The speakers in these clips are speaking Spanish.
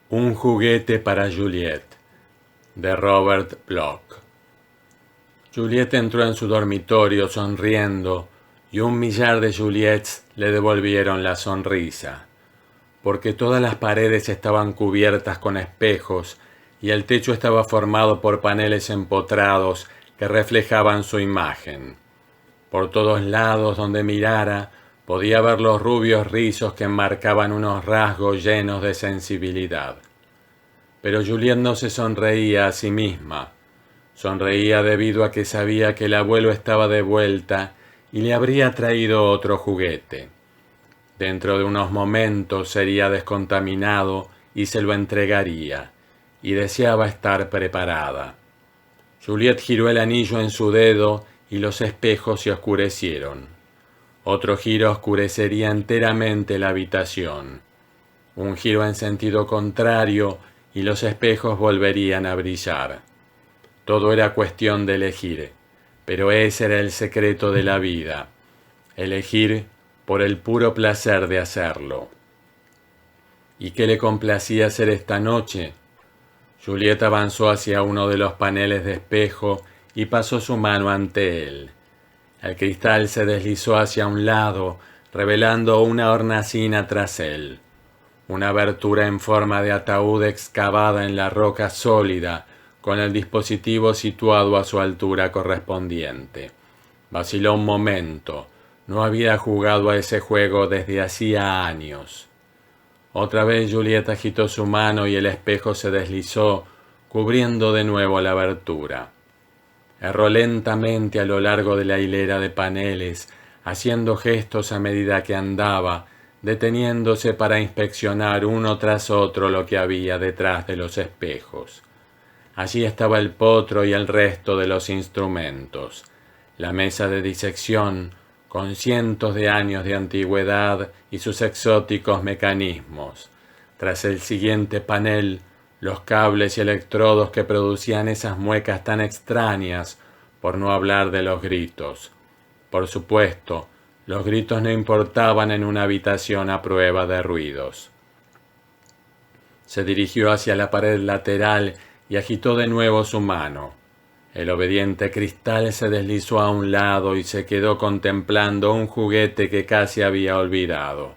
Un juguete para Juliette, de Robert Bloch. Juliette entró en su dormitorio sonriendo y 1.000.000 de Juliettes le devolvieron la sonrisa, porque todas las paredes estaban cubiertas con espejos y el techo estaba formado por paneles empotrados que reflejaban su imagen. Por todos lados donde mirara podía ver los rubios rizos que enmarcaban unos rasgos llenos de sensibilidad. Pero Juliette no se sonreía a sí misma. Sonreía debido a que sabía que el abuelo estaba de vuelta y le habría traído otro juguete. Dentro de unos momentos sería descontaminado y se lo entregaría, y deseaba estar preparada. Juliette giró el anillo en su dedo y los espejos se oscurecieron. Otro giro oscurecería enteramente la habitación. Un giro en sentido contrario y los espejos volverían a brillar. Todo era cuestión de elegir, pero ese era el secreto de la vida, elegir por el puro placer de hacerlo. ¿Y qué le complacía hacer esta noche? Juliette avanzó hacia uno de los paneles de espejo y pasó su mano ante él. El cristal se deslizó hacia un lado, revelando una hornacina tras él. Una abertura en forma de ataúd excavada en la roca sólida, con el dispositivo situado a su altura correspondiente. Vaciló un momento. No había jugado a ese juego desde hacía años. Otra vez Juliette agitó su mano y el espejo se deslizó, cubriendo de nuevo la abertura. Erró lentamente a lo largo de la hilera de paneles, haciendo gestos a medida que andaba, deteniéndose para inspeccionar uno tras otro lo que había detrás de los espejos. Allí estaba el potro y el resto de los instrumentos, la mesa de disección, con cientos de años de antigüedad y sus exóticos mecanismos. Tras el siguiente panel, los cables y electrodos que producían esas muecas tan extrañas, por no hablar de los gritos. Por supuesto, los gritos no importaban en una habitación a prueba de ruidos. Se dirigió hacia la pared lateral y agitó de nuevo su mano. El obediente cristal se deslizó a un lado y se quedó contemplando un juguete que casi había olvidado.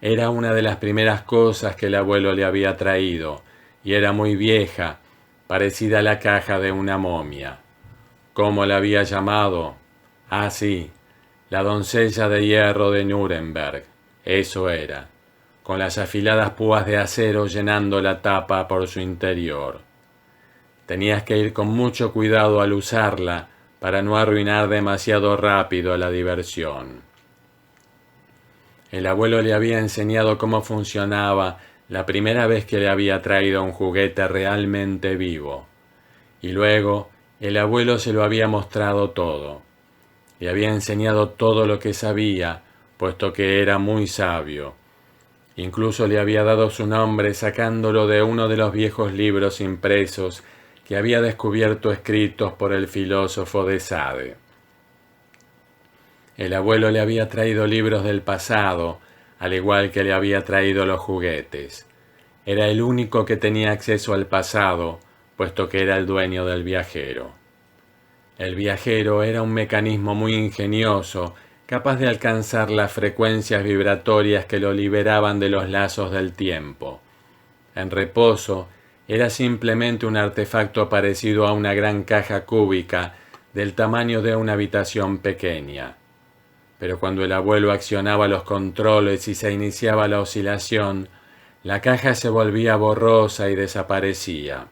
Era una de las primeras cosas que el abuelo le había traído, y era muy vieja, parecida a la caja de una momia. ¿Cómo la había llamado? Ah, sí, la doncella de hierro de Nuremberg. Eso era, con las afiladas púas de acero llenando la tapa por su interior. Tenías que ir con mucho cuidado al usarla para no arruinar demasiado rápido la diversión. El abuelo le había enseñado cómo funcionaba la primera vez que le había traído un juguete realmente vivo. Y luego el abuelo se lo había mostrado todo. Le había enseñado todo lo que sabía, puesto que era muy sabio. Incluso le había dado su nombre sacándolo de uno de los viejos libros impresos que había descubierto escritos por el filósofo de Sade. El abuelo le había traído libros del pasado, al igual que le había traído los juguetes. Era el único que tenía acceso al pasado, puesto que era el dueño del viajero. El viajero era un mecanismo muy ingenioso, capaz de alcanzar las frecuencias vibratorias que lo liberaban de los lazos del tiempo. En reposo, era simplemente un artefacto parecido a una gran caja cúbica del tamaño de una habitación pequeña. Pero cuando el abuelo accionaba los controles y se iniciaba la oscilación, la caja se volvía borrosa y desaparecía.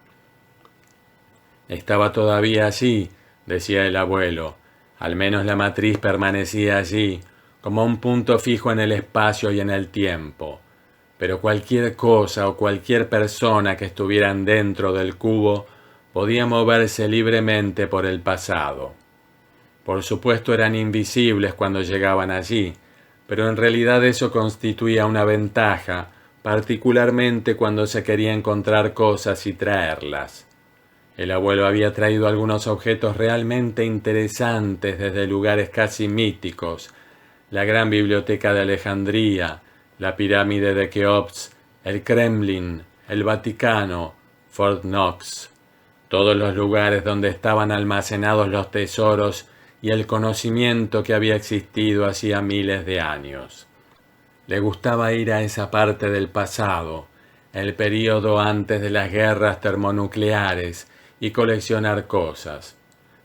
Estaba todavía allí, decía el abuelo. Al menos la matriz permanecía allí, como un punto fijo en el espacio y en el tiempo. Pero cualquier cosa o cualquier persona que estuvieran dentro del cubo podía moverse libremente por el pasado. Por supuesto eran invisibles cuando llegaban allí, pero en realidad eso constituía una ventaja, particularmente cuando se quería encontrar cosas y traerlas. El abuelo había traído algunos objetos realmente interesantes desde lugares casi míticos, la gran biblioteca de Alejandría, la pirámide de Keops, el Kremlin, el Vaticano, Fort Knox, todos los lugares donde estaban almacenados los tesoros y el conocimiento que había existido hacía miles de años. Le gustaba ir a esa parte del pasado, el período antes de las guerras termonucleares, y coleccionar cosas.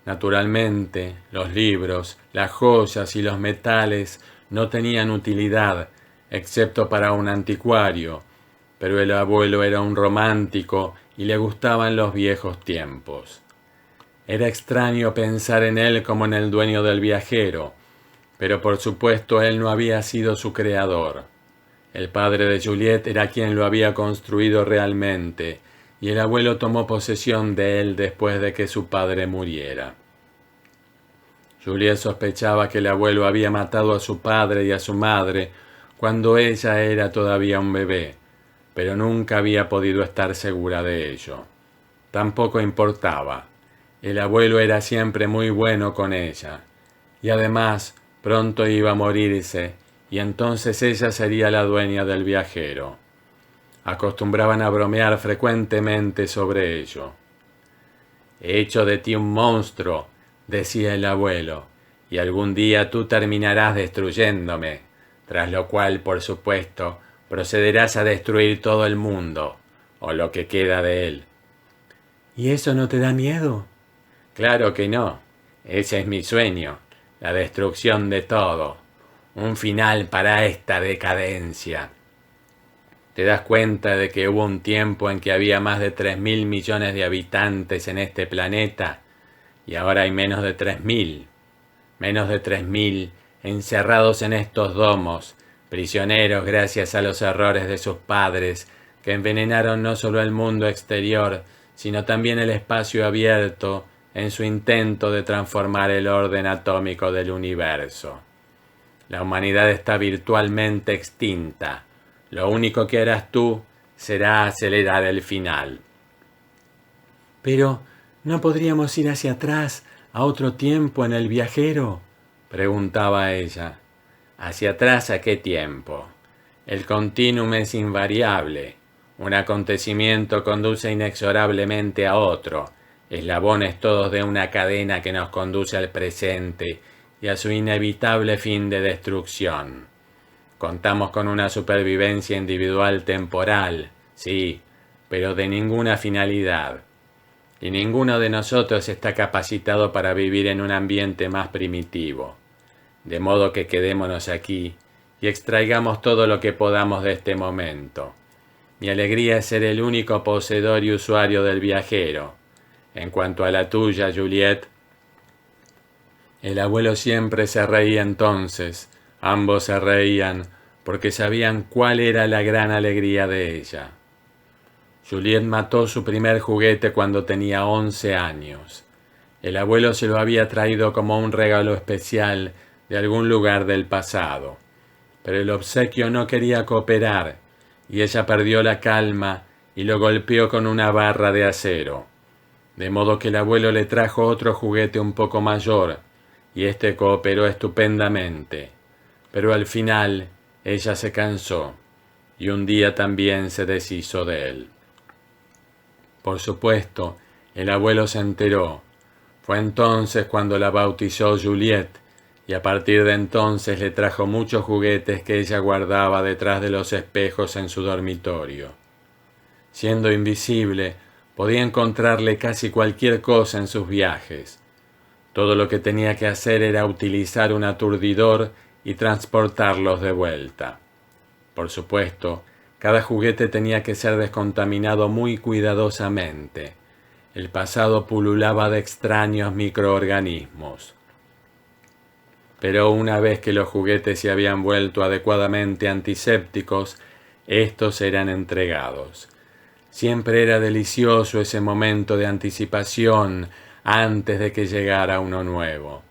Naturalmente, los libros, las joyas y los metales no tenían utilidad, excepto para un anticuario, pero el abuelo era un romántico y le gustaban los viejos tiempos. Era extraño pensar en él como en el dueño del viajero, pero por supuesto él no había sido su creador. El padre de Juliette era quien lo había construido realmente, y el abuelo tomó posesión de él después de que su padre muriera. Juliette sospechaba que el abuelo había matado a su padre y a su madre cuando ella era todavía un bebé, pero nunca había podido estar segura de ello. Tampoco importaba. El abuelo era siempre muy bueno con ella, y además pronto iba a morirse, y entonces ella sería la dueña del viajero. Acostumbraban a bromear frecuentemente sobre ello. «He hecho de ti un monstruo», decía el abuelo, «y algún día tú terminarás destruyéndome, tras lo cual, por supuesto, procederás a destruir todo el mundo, o lo que queda de él». «¿Y eso no te da miedo?» «Claro que no. Ese es mi sueño, la destrucción de todo, un final para esta decadencia. ¿Te das cuenta de que hubo un tiempo en que había más de 3.000 millones de habitantes en este planeta y ahora hay menos de 3.000? Menos de 3.000 encerrados en estos domos, prisioneros gracias a los errores de sus padres, que envenenaron no solo el mundo exterior, sino también el espacio abierto en su intento de transformar el orden atómico del universo. La humanidad está virtualmente extinta. Lo único que harás tú será acelerar el final». «Pero, ¿no podríamos ir hacia atrás, a otro tiempo en el viajero?», preguntaba ella. «¿Hacia atrás a qué tiempo? El continuum es invariable. Un acontecimiento conduce inexorablemente a otro, eslabones todos de una cadena que nos conduce al presente y a su inevitable fin de destrucción. Contamos con una supervivencia individual temporal, sí, pero de ninguna finalidad. Y ninguno de nosotros está capacitado para vivir en un ambiente más primitivo. De modo que quedémonos aquí y extraigamos todo lo que podamos de este momento. Mi alegría es ser el único poseedor y usuario del viajero. En cuanto a la tuya, Juliette». El abuelo siempre se reía entonces. Ambos se reían porque sabían cuál era la gran alegría de ella. Juliette mató su primer juguete cuando tenía 11 años. El abuelo se lo había traído como un regalo especial de algún lugar del pasado. Pero el obsequio no quería cooperar, y ella perdió la calma y lo golpeó con una barra de acero. De modo que el abuelo le trajo otro juguete un poco mayor, y este cooperó estupendamente. Pero al final ella se cansó, y un día también se deshizo de él. Por supuesto, el abuelo se enteró. Fue entonces cuando la bautizó Juliette, y a partir de entonces le trajo muchos juguetes que ella guardaba detrás de los espejos en su dormitorio. Siendo invisible, podía encontrarle casi cualquier cosa en sus viajes. Todo lo que tenía que hacer era utilizar un aturdidor y transportarlos de vuelta. Por supuesto, cada juguete tenía que ser descontaminado muy cuidadosamente. El pasado pululaba de extraños microorganismos. Pero una vez que los juguetes se habían vuelto adecuadamente antisépticos, estos eran entregados. Siempre era delicioso ese momento de anticipación antes de que llegara uno nuevo.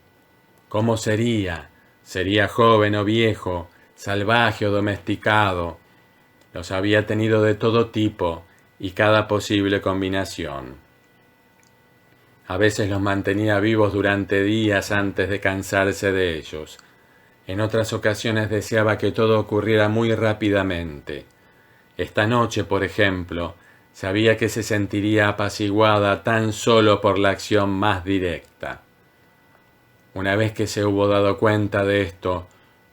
¿Cómo sería? ¿Sería joven o viejo, salvaje o domesticado? Los había tenido de todo tipo y cada posible combinación. A veces los mantenía vivos durante días antes de cansarse de ellos. En otras ocasiones deseaba que todo ocurriera muy rápidamente. Esta noche, por ejemplo, Sabía que se sentiría apaciguada tan solo por la acción más directa. Una vez que se hubo dado cuenta de esto,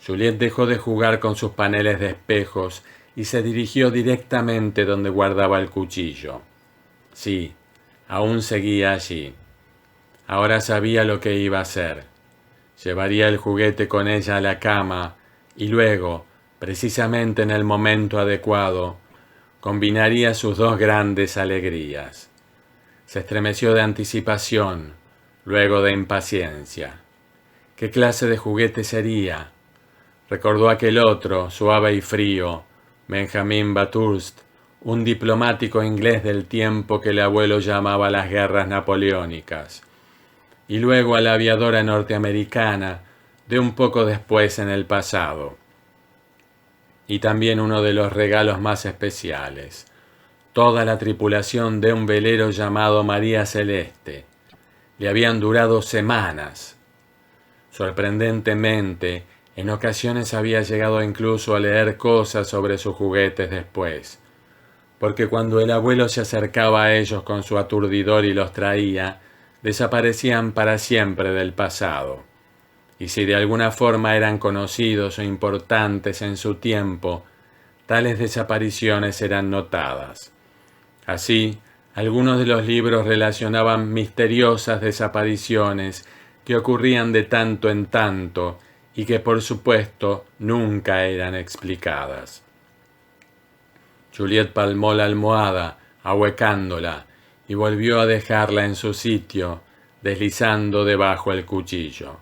Juliette dejó de jugar con sus paneles de espejos y se dirigió directamente donde guardaba el cuchillo. Sí, aún seguía allí. Ahora sabía lo que iba a hacer. Llevaría el juguete con ella a la cama y luego, precisamente en el momento adecuado, combinaría sus dos grandes alegrías. Se estremeció de anticipación, luego de impaciencia. ¿Qué clase de juguete sería? Recordó aquel otro, suave y frío, Benjamin Bathurst, un diplomático inglés del tiempo que el abuelo llamaba las guerras napoleónicas, y luego a la aviadora norteamericana de un poco después en el pasado. Y también uno de los regalos más especiales, toda la tripulación de un velero llamado María Celeste. Le habían durado semanas. Sorprendentemente, en ocasiones había llegado incluso a leer cosas sobre sus juguetes después, porque cuando el abuelo se acercaba a ellos con su aturdidor y los traía, desaparecían para siempre del pasado. Y si de alguna forma eran conocidos o importantes en su tiempo, tales desapariciones eran notadas. Así, algunos de los libros relacionaban misteriosas desapariciones que ocurrían de tanto en tanto y que por supuesto nunca eran explicadas. Juliette palmó la almohada, ahuecándola, y volvió a dejarla en su sitio, deslizando debajo el cuchillo.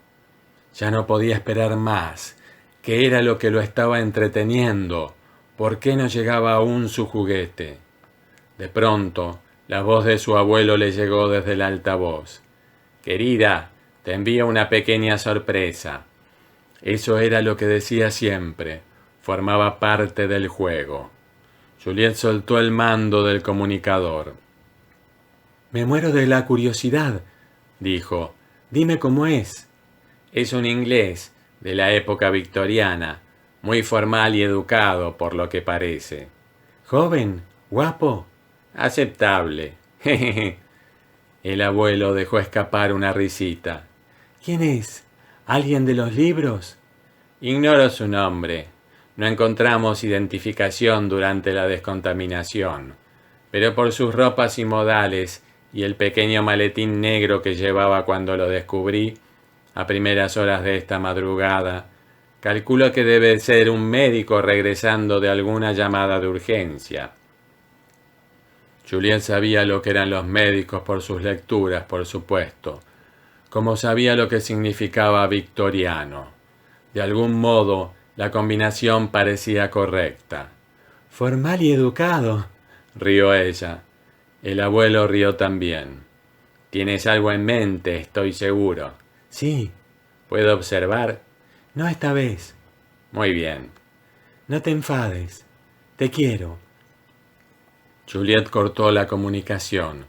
Ya no podía esperar más. ¿Qué era lo que lo estaba entreteniendo? ¿Por qué no llegaba aún su juguete? De pronto, la voz de su abuelo le llegó desde el altavoz. «Querida, te envío una pequeña sorpresa». Eso era lo que decía siempre. Formaba parte del juego. Juliette soltó el mando del comunicador. «Me muero de la curiosidad», dijo. «Dime cómo es». Es un inglés de la época victoriana, muy formal y educado por lo que parece. «¿Joven? ¿Guapo?» «Aceptable». El abuelo dejó escapar una risita. «¿Quién es? ¿Alguien de los libros?» «Ignoro su nombre. No encontramos identificación durante la descontaminación, pero por sus ropas y modales y el pequeño maletín negro que llevaba cuando lo descubrí, a primeras horas de esta madrugada, calculo que debe ser un médico regresando de alguna llamada de urgencia». Juliette sabía lo que eran los médicos por sus lecturas, por supuesto, como sabía lo que significaba victoriano. De algún modo, la combinación parecía correcta. «Formal y educado», rió ella. El abuelo rió también. «Tienes algo en mente, estoy seguro». «Sí». «¿Puedo observar?» «No esta vez». «Muy bien». «No te enfades. Te quiero». Juliette cortó la comunicación,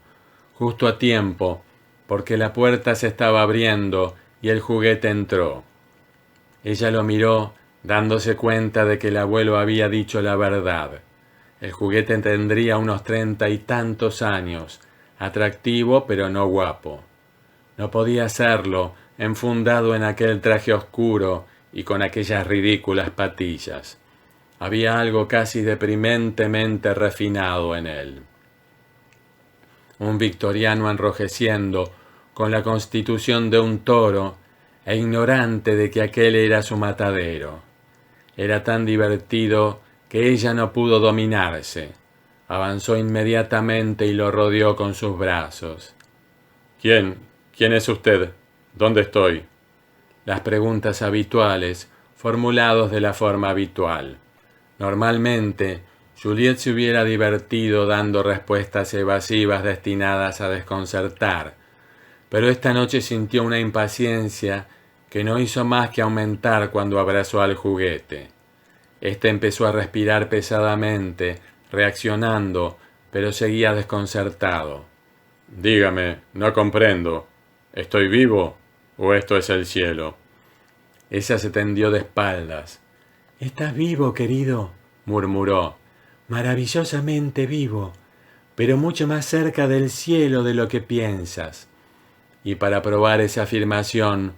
justo a tiempo, porque la puerta se estaba abriendo y el juguete entró. Ella lo miró, dándose cuenta de que el abuelo había dicho la verdad. El juguete tendría unos 30 y tantos años, atractivo pero no guapo. No podía serlo, enfundado en aquel traje oscuro y con aquellas ridículas patillas. Había algo casi deprimentemente refinado en él. Un victoriano enrojeciendo, con la constitución de un toro, e ignorante de que aquel era su matadero. Era tan divertido que ella no pudo dominarse. Avanzó inmediatamente y lo rodeó con sus brazos. «¿Quién es usted? ¿Dónde estoy?» Las preguntas habituales, formulados de la forma habitual. Normalmente, Juliette se hubiera divertido dando respuestas evasivas destinadas a desconcertar, pero esta noche sintió una impaciencia que no hizo más que aumentar cuando abrazó al juguete. Este empezó a respirar pesadamente, reaccionando, pero seguía desconcertado. «Dígame, no comprendo. ¿Estoy vivo o esto es el cielo?» Ella se tendió de espaldas. «Estás vivo, querido», murmuró. «Maravillosamente vivo. pero mucho más cerca del cielo de lo que piensas. Y para probar esa afirmación,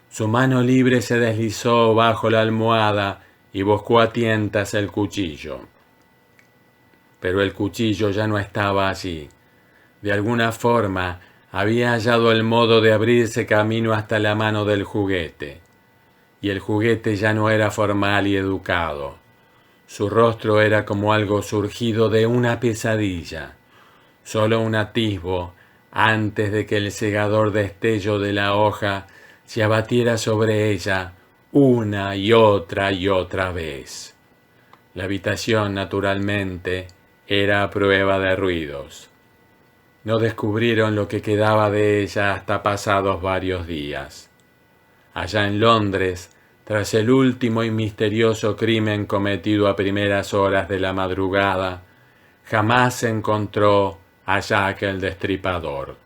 su mano libre se deslizó bajo la almohada y buscó a tientas el cuchillo. Pero el cuchillo ya no estaba allí. De alguna forma, había hallado el modo de abrirse camino hasta la mano del juguete. Y el juguete ya no era formal y educado. Su rostro era como algo surgido de una pesadilla. Solo un atisbo antes de que el cegador destello de la hoja se abatiera sobre ella una y otra vez. La habitación, naturalmente, era a prueba de ruidos. No descubrieron lo que quedaba de ella hasta pasados varios días. Allá en Londres, tras el último y misterioso crimen cometido a primeras horas de la madrugada, jamás se encontró a Jack el Destripador.